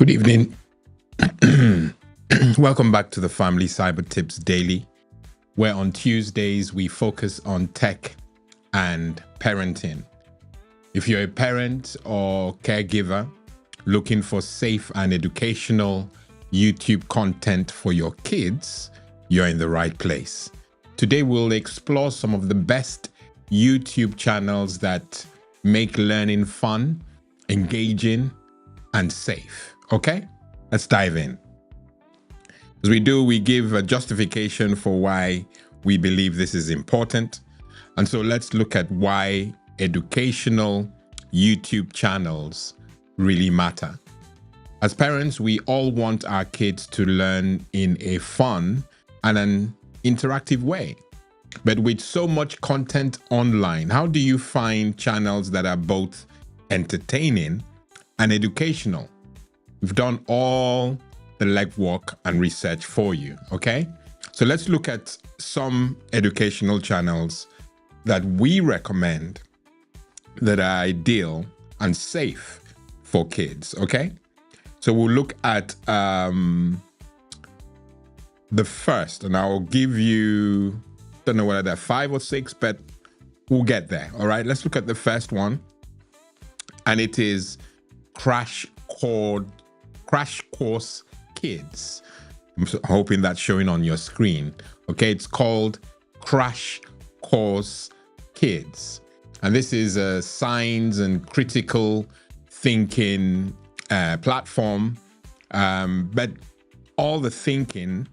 Good evening. Welcome back to the Family Cyber Tips Daily, where on Tuesdays we focus on tech and parenting. If you're a parent or caregiver looking for safe and educational YouTube content for your kids, you're in the right place. Today we'll explore some of the best YouTube channels that make learning fun, engaging, and safe. Okay, let's dive in. As we do, we give a justification for why we believe this is important. And so let's look at why educational YouTube channels really matter. As parents, we all want our kids to learn in a fun and an interactive way. But with so much content online, how do you find channels that are both entertaining and educational? We've done all the legwork and research for you, okay? So let's look at some educational channels that we recommend that are ideal and safe for kids, okay? So we'll look at the first, and I'll give you, don't know whether they're 5 or 6, but we'll get there, all right? Let's look at the first one, and it is Crash Course Kids. I'm hoping that's showing on your screen. Okay, it's called Crash Course Kids. And this is a science and critical thinking platform. But all the thinking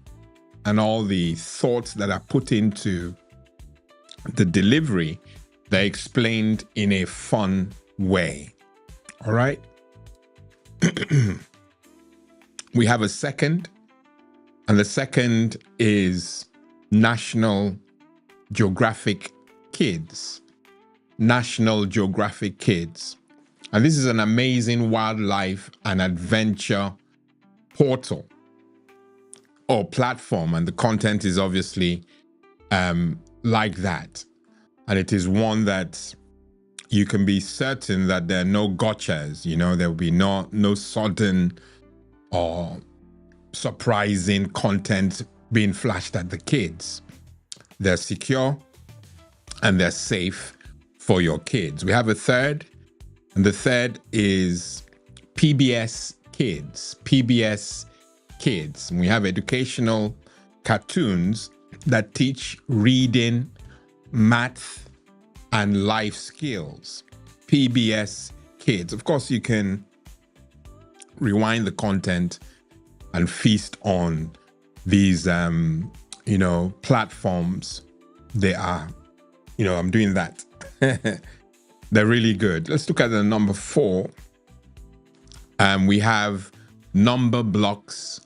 and all the thoughts that are put into the delivery, they're explained in a fun way. All right. We have a second, and the second is National Geographic Kids. National Geographic Kids. And this is an amazing wildlife and adventure portal or platform, and the content is obviously like that. And it is one that you can be certain that there are no gotchas, there will be no sudden or surprising content being flashed at the kids. They're secure and they're safe for your kids. We have a third, and the third is PBS Kids. PBS Kids. And we have educational cartoons that teach reading, math, and life skills. PBS Kids. Of course, you can rewind the content and feast on these platforms. They are, I'm doing that. They're really good. Let's look at the number 4. We have Number Blocks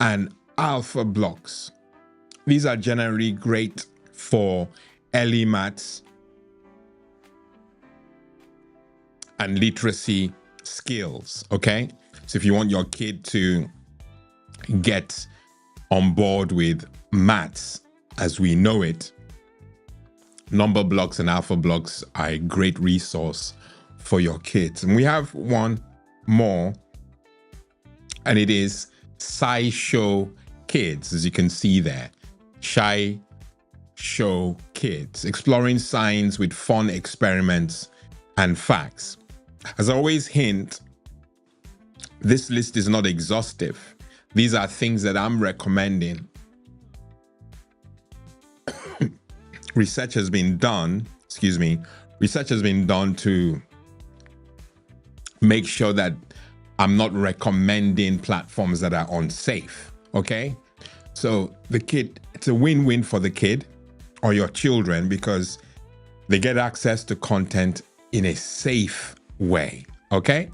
and Alpha Blocks. These are generally great for early maths and literacy skills, okay? So if you want your kid to get on board with maths as we know it, Number Blocks and Alpha Blocks are a great resource for your kids. And we have one more, and it is SciShow Kids, as you can see there. SciShow Kids, exploring science with fun experiments and facts. As I always hint, this list is not exhaustive. These are things that I'm recommending. Research has been done to make sure that I'm not recommending platforms that are unsafe, okay? So it's a win-win for the kid or your children because they get access to content in a safe way, okay?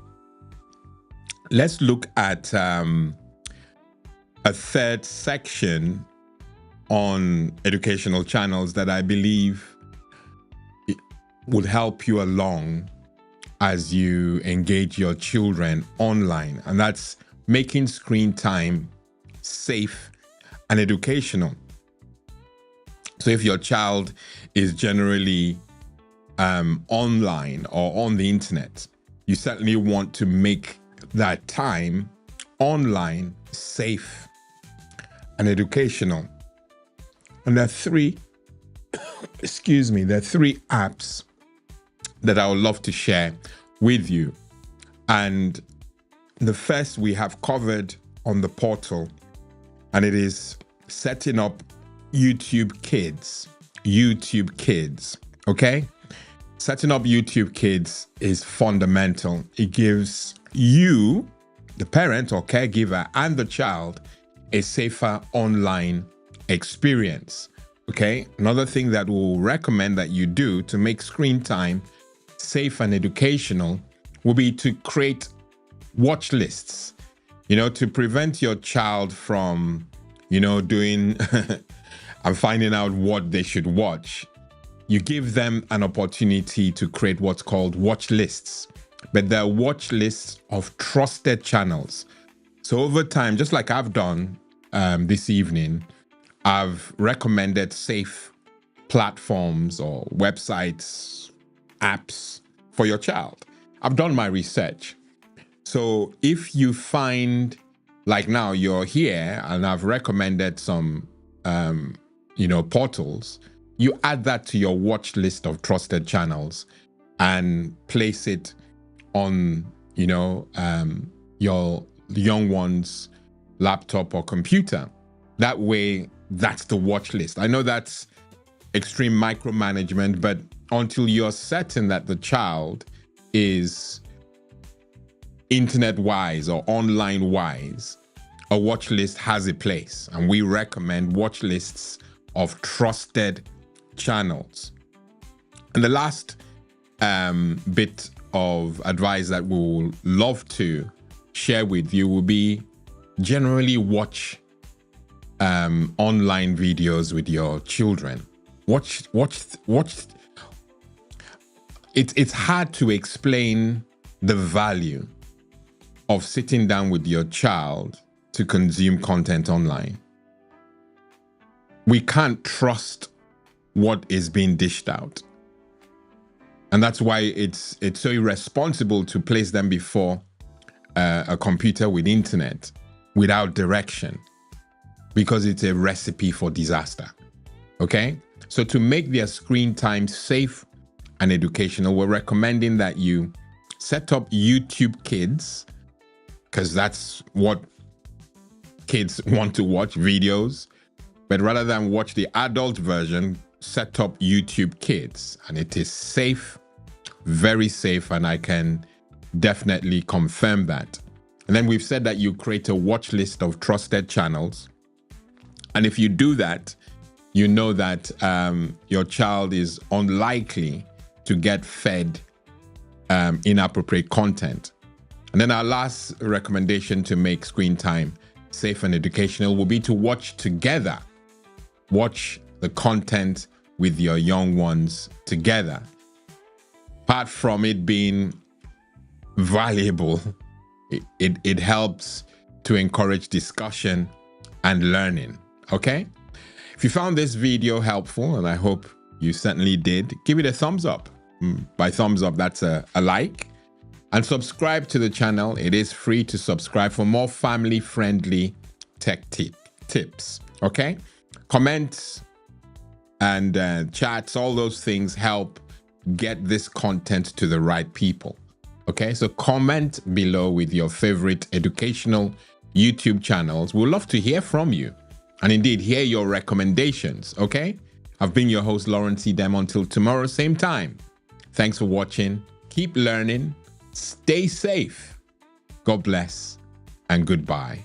Let's look at a third section on educational channels that I believe would help you along as you engage your children online. And that's making screen time safe and educational. So if your child is generally online or on the internet, you certainly want to make that time online, safe, and educational. And there are three, there are three apps that I would love to share with you. And the first we have covered on the portal, and it is setting up YouTube Kids. YouTube Kids, okay? Setting up YouTube Kids is fundamental. It gives you, the parent or caregiver, and the child a safer online experience, okay? Another thing that we'll recommend that you do to make screen time safe and educational will be to create watch lists, to prevent your child from, doing and finding out what they should watch. You give them an opportunity to create what's called watch lists, but they're watch lists of trusted channels. So over time, just like I've done this evening, I've recommended safe platforms or websites, apps for your child. I've done my research. So if you find, like now you're here and I've recommended some, portals, you add that to your watch list of trusted channels and place it on, your young one's laptop or computer. That way, that's the watch list. I know that's extreme micromanagement, but until you're certain that the child is internet-wise or online-wise, a watch list has a place. And we recommend watch lists of trusted channels. And the last bit of advice that we will love to share with you will be generally watch online videos with your children. Watch. It's hard to explain the value of sitting down with your child to consume content online. We can't trust what is being dished out. And that's why it's so irresponsible to place them before a computer with internet without direction, because it's a recipe for disaster, okay? So to make their screen time safe and educational, we're recommending that you set up YouTube Kids, because that's what kids want to watch, videos. But rather than watch the adult version, set up YouTube Kids. And it is safe, very safe, and I can definitely confirm that. And then we've said that you create a watch list of trusted channels. And if you do that, you know that your child is unlikely to get fed inappropriate content. And then our last recommendation to make screen time safe and educational will be to watch together. Watch the content with your young ones together. Apart from it being valuable, it helps to encourage discussion and learning, okay? If you found this video helpful, and I hope you certainly did, give it a thumbs up. By thumbs up, that's a like. And subscribe to the channel. It is free to subscribe for more family-friendly tech tips, okay? Comments and chats, all those things help get this content to the right people, okay? So comment below with your favorite educational YouTube channels. We'd love to hear from you and indeed hear your recommendations, okay? I've been your host, Lawrence Edem. Until tomorrow, same time. Thanks for watching. Keep learning. Stay safe. God bless and goodbye.